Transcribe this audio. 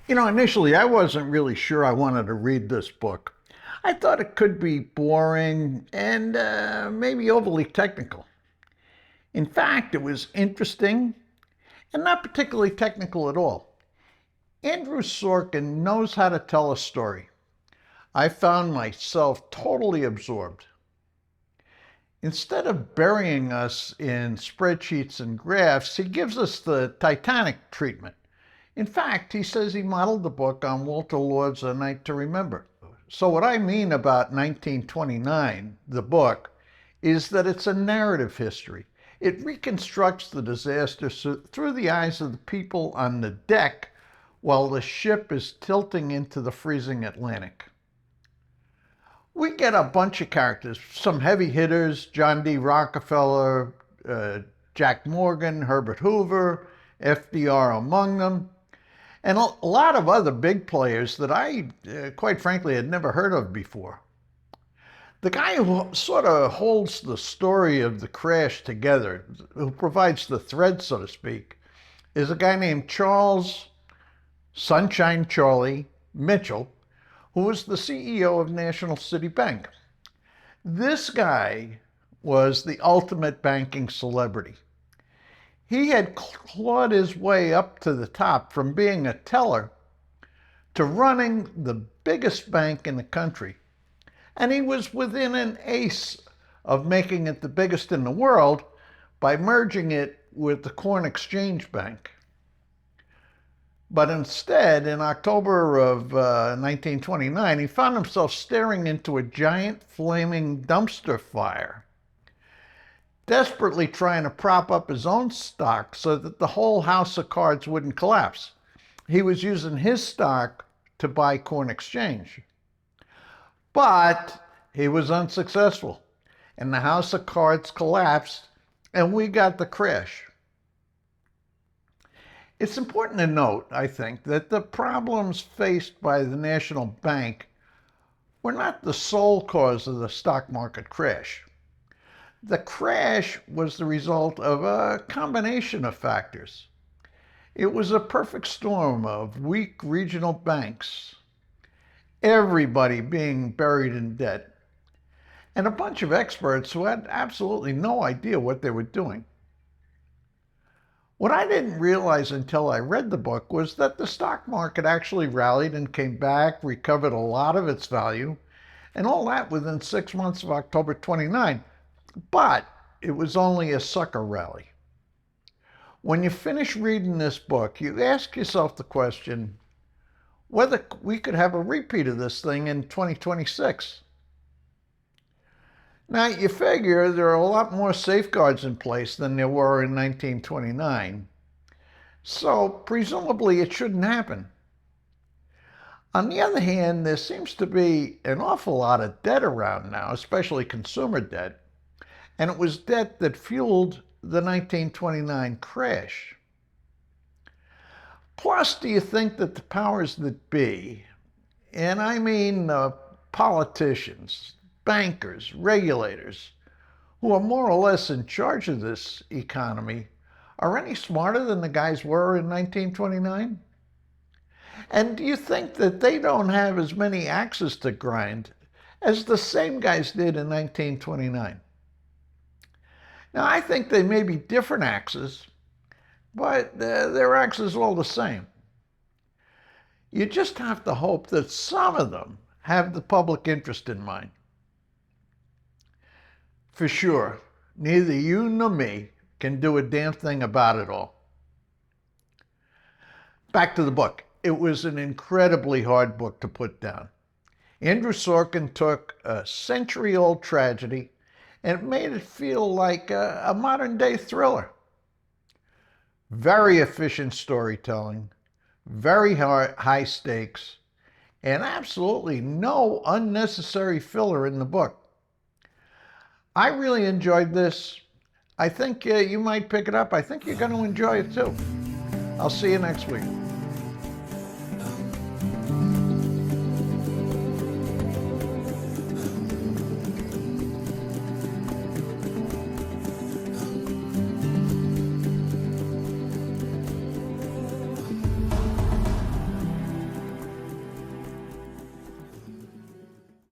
Initially, I wasn't really sure I wanted to read this book. I thought it could be boring and maybe overly technical. In fact, it was interesting and not particularly technical at all. Andrew Sorkin knows how to tell a story. I found myself totally absorbed. Instead of burying us in spreadsheets and graphs, he gives us the Titanic treatment. In fact, he says he modeled the book on Walter Lord's A Night to Remember. So what I mean about 1929, the book, is that it's a narrative history. It reconstructs the disaster through the eyes of the people on the deck while the ship is tilting into the freezing Atlantic. We get a bunch of characters, some heavy hitters, John D. Rockefeller, Jack Morgan, Herbert Hoover, FDR among them, and a lot of other big players that I, quite frankly, had never heard of before. The guy who sort of holds the story of the crash together, who provides the thread, so to speak, is a guy named Charles Sunshine Charlie Mitchell, who was the CEO of National City Bank. This guy was the ultimate banking celebrity. He had clawed his way up to the top from being a teller to running the biggest bank in the country. And he was within an ace of making it the biggest in the world by merging it with the Corn Exchange Bank. But instead, in October of 1929, he found himself staring into a giant flaming dumpster fire, desperately trying to prop up his own stock so that the whole house of cards wouldn't collapse. He was using his stock to buy Corn Exchange. But he was unsuccessful, and the house of cards collapsed, and we got the crash. It's important to note, I think, that the problems faced by the National Bank were not the sole cause of the stock market crash. The crash was the result of a combination of factors. It was a perfect storm of weak regional banks, everybody being buried in debt, and a bunch of experts who had absolutely no idea what they were doing. What I didn't realize until I read the book was that the stock market actually rallied and came back, recovered a lot of its value, and all that within 6 months of October 29. But it was only a sucker rally. When you finish reading this book, you ask yourself the question whether we could have a repeat of this thing in 2026. Now, you figure there are a lot more safeguards in place than there were in 1929, so presumably it shouldn't happen. On the other hand, there seems to be an awful lot of debt around now, especially consumer debt, and it was debt that fueled the 1929 crash. Plus, do you think that the powers that be, and I mean politicians, bankers, regulators, who are more or less in charge of this economy, are any smarter than the guys were in 1929? And do you think that they don't have as many axes to grind as the same guys did in 1929? Now, I think they may be different axes, but their axes are all the same. You just have to hope that some of them have the public interest in mind. For sure, neither you nor me can do a damn thing about it all. Back to the book. It was an incredibly hard book to put down. Andrew Sorkin took a century-old tragedy and made it feel like a modern-day thriller. Very efficient storytelling, very high stakes, and absolutely no unnecessary filler in the book. I really enjoyed this. I think you might pick it up. I think you're going to enjoy it too. I'll see you next week.